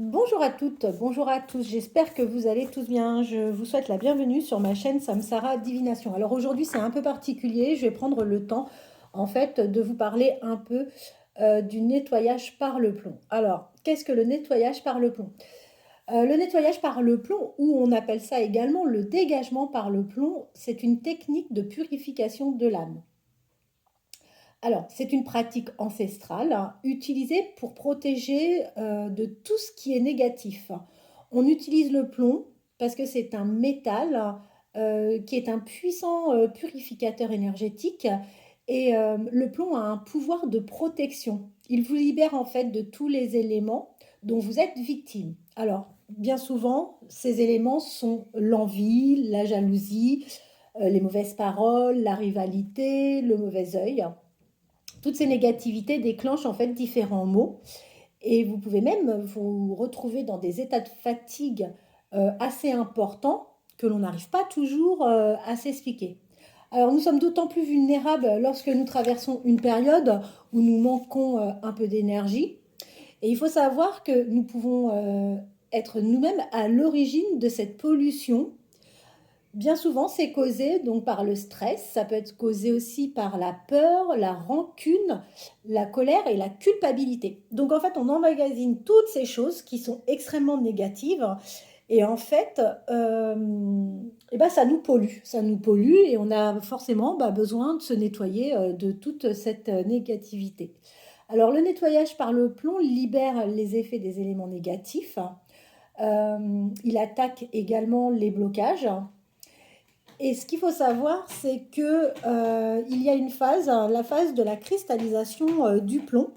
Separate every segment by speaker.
Speaker 1: Bonjour à toutes, bonjour à tous, j'espère que vous allez tous bien. Je vous souhaite la bienvenue sur ma chaîne Samsara Divination. Alors aujourd'hui c'est un peu particulier, je vais prendre le temps en fait de vous parler un peu du nettoyage par le plomb. Alors qu'est-ce que le nettoyage par le plomb? Le nettoyage par le plomb, ou on appelle ça également le dégagement par le plomb, c'est une technique de purification de l'âme. Alors, c'est une pratique ancestrale hein, utilisée pour protéger de tout ce qui est négatif. On utilise le plomb parce que c'est un métal qui est un puissant purificateur énergétique et le plomb a un pouvoir de protection. Il vous libère en fait de tous les éléments dont vous êtes victime. Alors, bien souvent, ces éléments sont l'envie, la jalousie, les mauvaises paroles, la rivalité, le mauvais œil. Toutes ces négativités déclenchent en fait différents maux et vous pouvez même vous retrouver dans des états de fatigue assez importants que l'on n'arrive pas toujours à s'expliquer. Alors nous sommes d'autant plus vulnérables lorsque nous traversons une période où nous manquons un peu d'énergie. Et il faut savoir que nous pouvons être nous-mêmes à l'origine de cette pollution. Bien souvent, c'est causé donc par le stress, ça peut être causé aussi par la peur, la rancune, la colère et la culpabilité. Donc en fait, on emmagasine toutes ces choses qui sont extrêmement négatives et en fait, ça nous pollue et on a forcément besoin de se nettoyer de toute cette négativité. Alors le nettoyage par le plomb libère les effets des éléments négatifs. Il attaque également les blocages. Et ce qu'il faut savoir, c'est que il y a une phase, la phase de la cristallisation du plomb,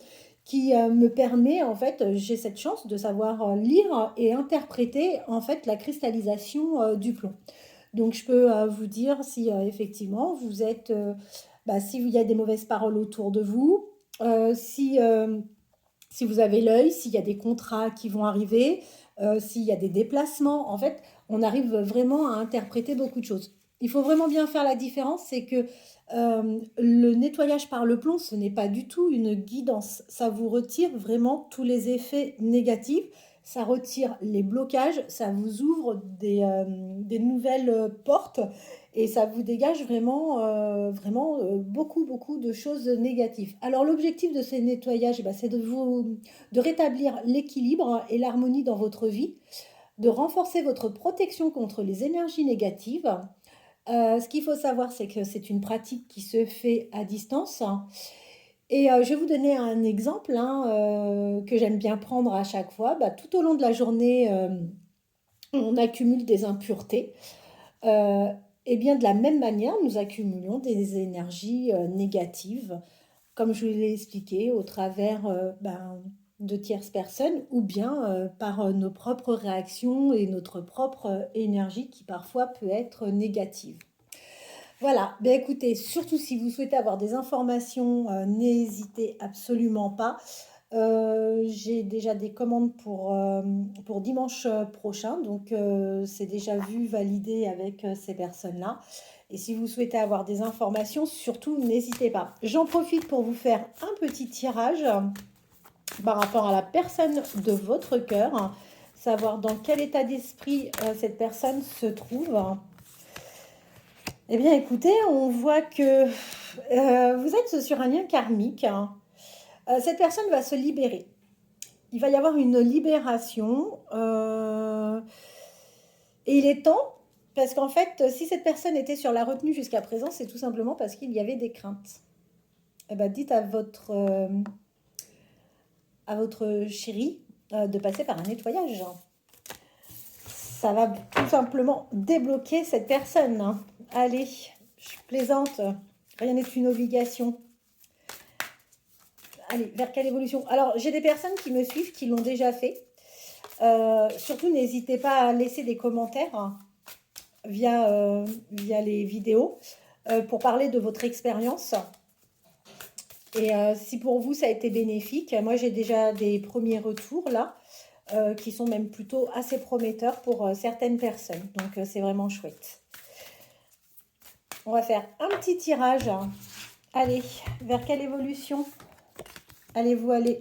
Speaker 1: qui me permet, en fait, j'ai cette chance de savoir lire et interpréter, en fait, la cristallisation du plomb. Donc, je peux vous dire si effectivement vous êtes, s'il y a des mauvaises paroles autour de vous, si vous avez l'œil, s'il y a des contrats qui vont arriver, s'il y a des déplacements, en fait, on arrive vraiment à interpréter beaucoup de choses. Il faut vraiment bien faire la différence, c'est que le nettoyage par le plomb, ce n'est pas du tout une guidance. Ça vous retire vraiment tous les effets négatifs, ça retire les blocages, ça vous ouvre des nouvelles portes et ça vous dégage vraiment beaucoup, beaucoup de choses négatives. Alors l'objectif de ces nettoyages, c'est de rétablir l'équilibre et l'harmonie dans votre vie, de renforcer votre protection contre les énergies négatives. Ce qu'il faut savoir, c'est que c'est une pratique qui se fait à distance. Et je vais vous donner un exemple hein, que j'aime bien prendre à chaque fois. Tout au long de la journée, on accumule des impuretés. Euh, et bien de la même manière, nous accumulons des énergies négatives, comme je vous l'ai expliqué, au travers de tierces personnes ou bien par nos propres réactions et notre propre énergie qui parfois peut être négative. Voilà, ben écoutez, surtout si vous souhaitez avoir des informations, n'hésitez absolument pas. J'ai déjà des commandes pour dimanche prochain, donc c'est déjà vu, validé avec ces personnes-là. Et si vous souhaitez avoir des informations, surtout n'hésitez pas. J'en profite pour vous faire un petit tirage par rapport à la personne de votre cœur, savoir dans quel état d'esprit cette personne se trouve. Eh bien, écoutez, on voit que vous êtes sur un lien karmique. Hein. Cette personne va se libérer. Il va y avoir une libération. Et il est temps, parce qu'en fait, si cette personne était sur la retenue jusqu'à présent, c'est tout simplement parce qu'il y avait des craintes. Eh ben, dites à votre chéri de passer par un nettoyage. Ça va tout simplement débloquer cette personne. Hein. Allez, je plaisante. Rien n'est une obligation. Allez, vers quelle évolution? Alors, j'ai des personnes qui me suivent, qui l'ont déjà fait. Surtout, n'hésitez pas à laisser des commentaires hein, via les vidéos pour parler de votre expérience. Et si pour vous, ça a été bénéfique, moi, j'ai déjà des premiers retours là qui sont même plutôt assez prometteurs pour certaines personnes. Donc, c'est vraiment chouette. On va faire un petit tirage. Allez, vers quelle évolution allez-vous aller?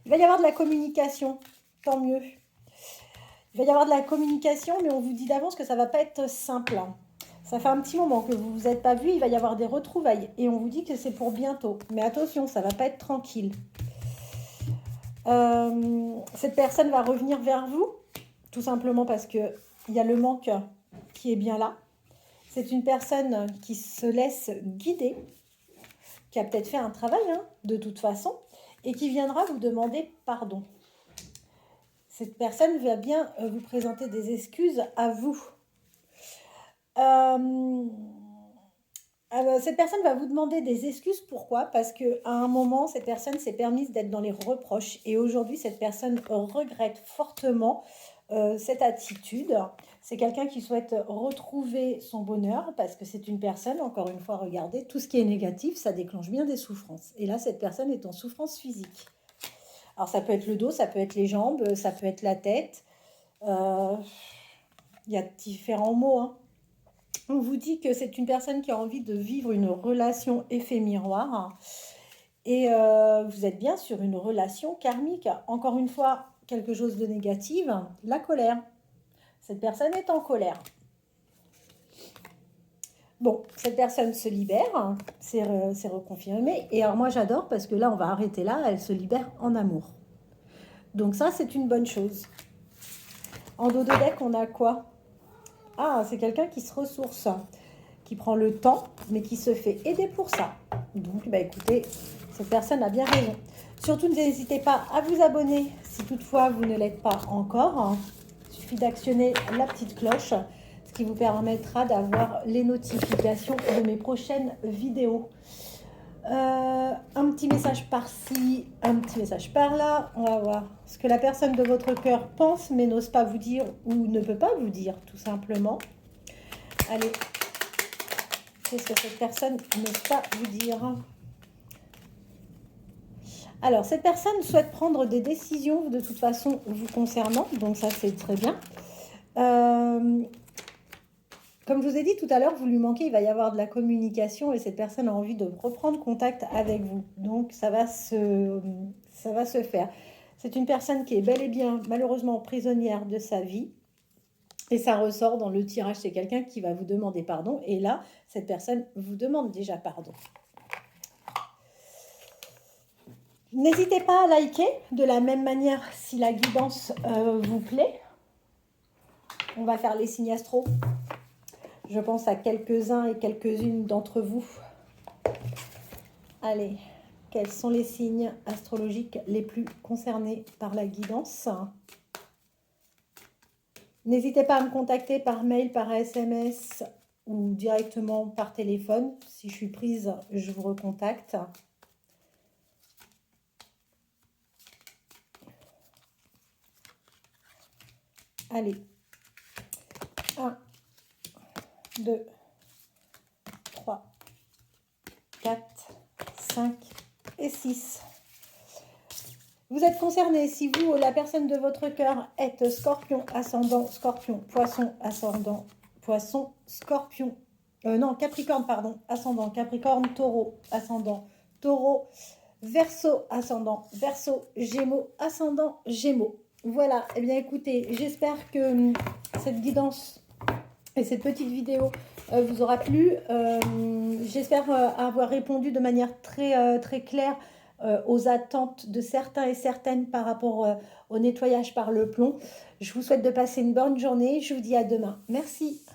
Speaker 1: Il va y avoir de la communication, tant mieux. Il va y avoir de la communication, mais on vous dit d'avance que ça ne va pas être simple. Ça fait un petit moment que vous ne vous êtes pas vu, il va y avoir des retrouvailles. Et on vous dit que c'est pour bientôt. Mais attention, ça ne va pas être tranquille. Cette personne va revenir vers vous, tout simplement parce qu'il y a le manque qui est bien là. C'est une personne qui se laisse guider, qui a peut-être fait un travail, de toute façon, et qui viendra vous demander pardon. Cette personne va bien vous présenter des excuses à vous. Cette personne va vous demander des excuses. Pourquoi? Parce qu'à un moment, cette personne s'est permise d'être dans les reproches. Et aujourd'hui, cette personne regrette fortement cette attitude. C'est quelqu'un qui souhaite retrouver son bonheur parce que c'est une personne, encore une fois, regardez, tout ce qui est négatif, ça déclenche bien des souffrances. Et là, cette personne est en souffrance physique. Alors, ça peut être le dos, ça peut être les jambes, ça peut être la tête. Il y a différents mots, On vous dit que c'est une personne qui a envie de vivre une relation effet miroir. Et vous êtes bien sur une relation karmique. Encore une fois, quelque chose de négatif, la colère. Cette personne est en colère. Bon, cette personne se libère, c'est reconfirmé. Et alors moi j'adore parce que là on va arrêter là, elle se libère en amour. Donc ça c'est une bonne chose. En dos de deck on a quoi? Ah, c'est quelqu'un qui se ressource, qui prend le temps, mais qui se fait aider pour ça. Donc écoutez, cette personne a bien raison. Surtout n'hésitez pas à vous abonner si toutefois vous ne l'êtes pas encore. Il suffit d'actionner la petite cloche, ce qui vous permettra d'avoir les notifications de mes prochaines vidéos. Un petit message par-ci, un petit message par-là. On va voir ce que la personne de votre cœur pense mais n'ose pas vous dire ou ne peut pas vous dire, tout simplement. Allez, qu'est-ce que cette personne n'ose pas vous dire? Alors, cette personne souhaite prendre des décisions de toute façon vous concernant, donc ça c'est très bien. Comme je vous ai dit tout à l'heure, vous lui manquez, il va y avoir de la communication et cette personne a envie de reprendre contact avec vous. Donc, ça va se faire. C'est une personne qui est bel et bien, malheureusement, prisonnière de sa vie. Et ça ressort dans le tirage, c'est quelqu'un qui va vous demander pardon. Et là, cette personne vous demande déjà pardon. N'hésitez pas à liker de la même manière si la guidance vous plaît. On va faire les signes astro. Je pense à quelques-uns et quelques-unes d'entre vous. Allez, quels sont les signes astrologiques les plus concernés par la guidance? N'hésitez pas à me contacter par mail, par SMS ou directement par téléphone. Si je suis prise, je vous recontacte. Allez, 1, 2, 3, 4, 5 et 6. Vous êtes concerné si vous, la personne de votre cœur, êtes scorpion, ascendant, scorpion, poisson, ascendant, poisson, scorpion. Non, capricorne, pardon, ascendant, capricorne, taureau, ascendant, taureau, verseau, ascendant, verseau, gémeaux, ascendant, gémeaux. Voilà, eh bien écoutez, j'espère que cette guidance et cette petite vidéo vous aura plu. J'espère avoir répondu de manière très claire aux attentes de certains et certaines par rapport au nettoyage par le plomb. Je vous souhaite de passer une bonne journée. Je vous dis à demain. Merci.